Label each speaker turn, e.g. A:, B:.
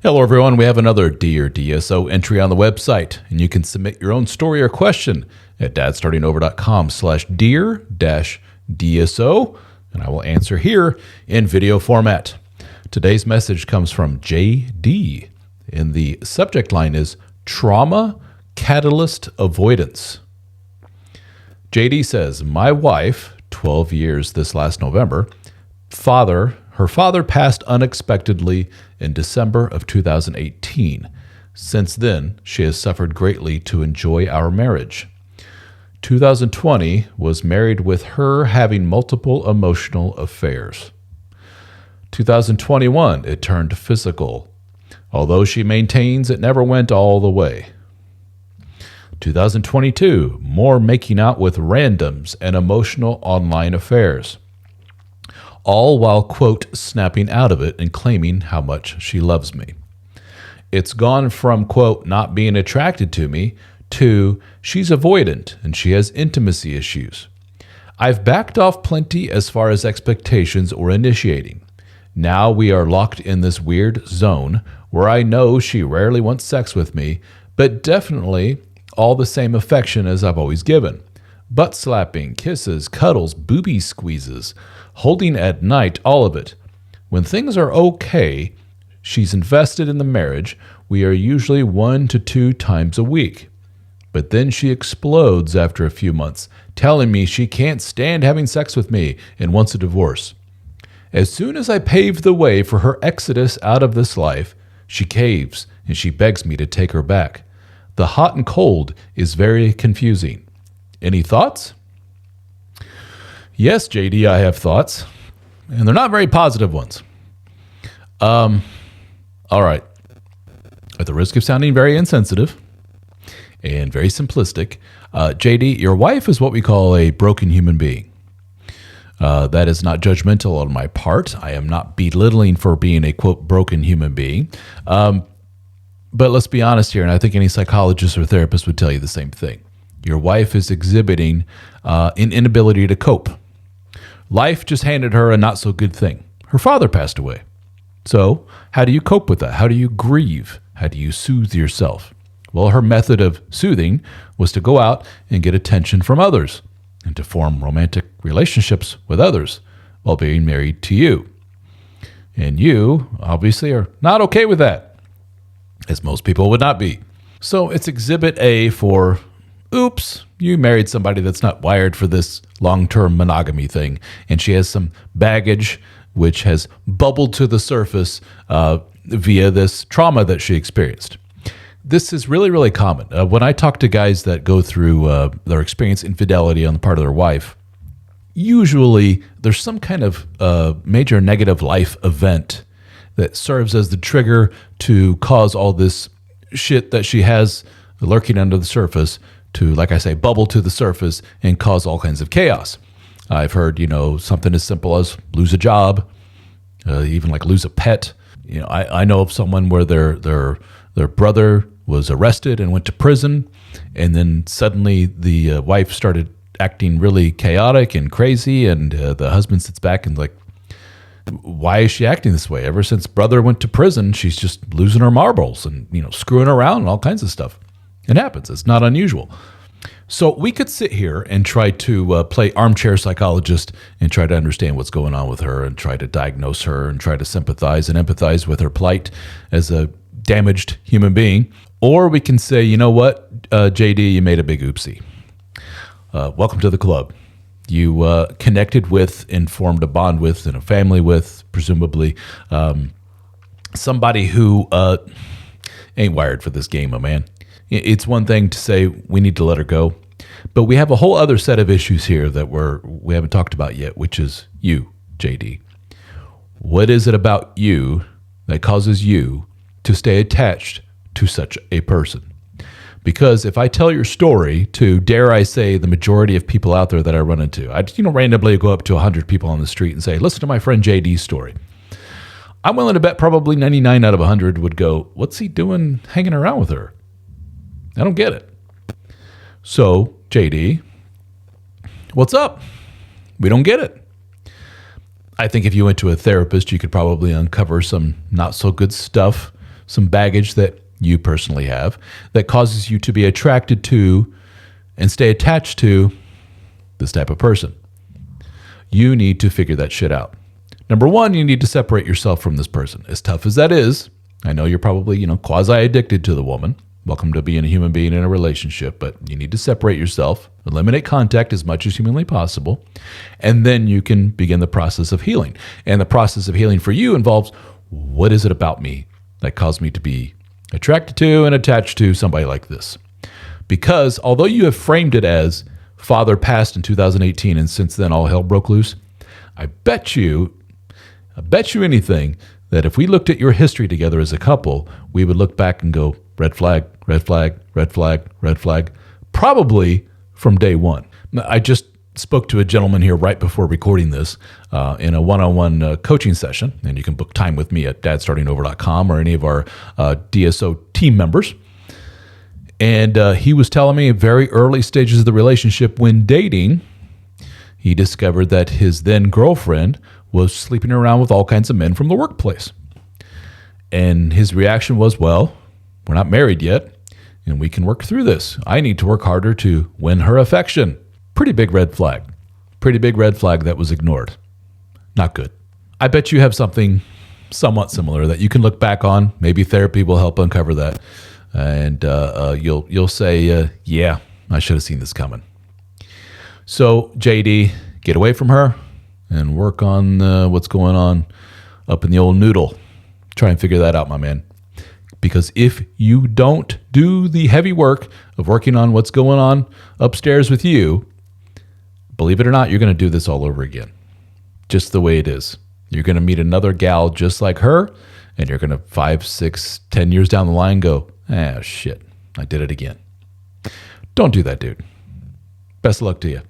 A: Hello, everyone. We have another Dear DSO entry on the website, and you can submit your own story or question at dadstartingover.com/dear-DSO, and I will answer here in video format. Today's message comes from JD, and the subject line is Trauma Catalyst Avoidance. JD says, my wife, 12 years this last November, her father passed unexpectedly in December of 2018. Since then, she has suffered greatly to enjoy our marriage. 2020 was married with her having multiple emotional affairs. 2021, it turned physical, although she maintains it never went all the way. 2022, more making out with randoms and emotional online affairs. All while, quote, snapping out of it and claiming how much she loves me. It's gone from, quote, not being attracted to me to she's avoidant and she has intimacy issues. I've backed off plenty as far as expectations or initiating. Now we are locked in this weird zone where I know she rarely wants sex with me, but definitely all the same affection as I've always given. Butt slapping, kisses, cuddles, booby squeezes, holding at night, all of it. When things are okay, she's invested in the marriage. We are usually 1 to 2 times a week. But then she explodes after a few months, telling me she can't stand having sex with me and wants a divorce. As soon as I pave the way for her exodus out of this life, she caves and she begs me to take her back. The hot and cold is very confusing. Any thoughts? Yes, JD, I have thoughts, and they're not very positive ones. All right. At the risk of sounding very insensitive and very simplistic, JD, your wife is what we call a broken human being. That is not judgmental on my part. I am not belittling for being a, quote, broken human being. But let's be honest here, and I think any psychologist or therapist would tell you the same thing. Your wife is exhibiting an inability to cope. Life just handed her a not-so-good thing. Her father passed away. So how do you cope with that? How do you grieve? How do you soothe yourself? Well, her method of soothing was to go out and get attention from others and to form romantic relationships with others while being married to you. And you, obviously, are not okay with that, as most people would not be. So it's exhibit A for, oops, you married somebody that's not wired for this long-term monogamy thing, and she has some baggage which has bubbled to the surface via this trauma that she experienced. This is really, really common. When I talk to guys that go through their experience infidelity on the part of their wife, usually there's some kind of major negative life event that serves as the trigger to cause all this shit that she has lurking under the surface to, like I say, bubble to the surface and cause all kinds of chaos. I've heard, something as simple as lose a job, even like lose a pet. I know of someone where their brother was arrested and went to prison, and then suddenly the wife started acting really chaotic and crazy, and the husband sits back and like, why is she acting this way? Ever since brother went to prison, she's just losing her marbles and, screwing around and all kinds of stuff. It happens. It's not unusual. So we could sit here and try to play armchair psychologist and try to understand what's going on with her and try to diagnose her and try to sympathize and empathize with her plight as a damaged human being. Or we can say, you know what, JD, you made a big oopsie. Welcome to the club. You connected with and formed a bond with and a family with, presumably, somebody who ain't wired for this game, man. It's one thing to say we need to let her go, but we have a whole other set of issues here that we haven't talked about yet, which is you, JD. What is it about you that causes you to stay attached to such a person? Because if I tell your story to, dare I say, the majority of people out there that I run into, I randomly go up to 100 people on the street and say, listen to my friend JD's story. I'm willing to bet probably 99 out of 100 would go, what's he doing hanging around with her? I don't get it. So, JD, what's up? We don't get it. I think if you went to a therapist, you could probably uncover some not so good stuff, some baggage that you personally have that causes you to be attracted to and stay attached to this type of person. You need to figure that shit out. Number one, you need to separate yourself from this person. As tough as that is, I know you're probably, quasi-addicted to the woman. Welcome to being a human being in a relationship, but you need to separate yourself, eliminate contact as much as humanly possible, and then you can begin the process of healing. And the process of healing for you involves, what is it about me that caused me to be attracted to and attached to somebody like this? Because although you have framed it as father passed in 2018 and since then all hell broke loose, I bet you anything that if we looked at your history together as a couple, we would look back and go, red flag, red flag, red flag, red flag, probably from day one. I just spoke to a gentleman here right before recording this in a one-on-one coaching session, and you can book time with me at dadstartingover.com or any of our DSO team members. And he was telling me very early stages of the relationship when dating, he discovered that his then girlfriend was sleeping around with all kinds of men from the workplace. And his reaction was, well, we're not married yet, and we can work through this. I need to work harder to win her affection. Pretty big red flag. Pretty big red flag that was ignored. Not good. I bet you have something somewhat similar that you can look back on. Maybe therapy will help uncover that. And you'll say, yeah, I should have seen this coming. So, JD, get away from her and work on what's going on up in the old noodle. Try and figure that out, my man. Because if you don't do the heavy work of working on what's going on upstairs with you, believe it or not, you're going to do this all over again. Just the way it is. You're going to meet another gal just like her, and you're going to 5, 6, 10 years down the line go, shit, I did it again. Don't do that, dude. Best of luck to you.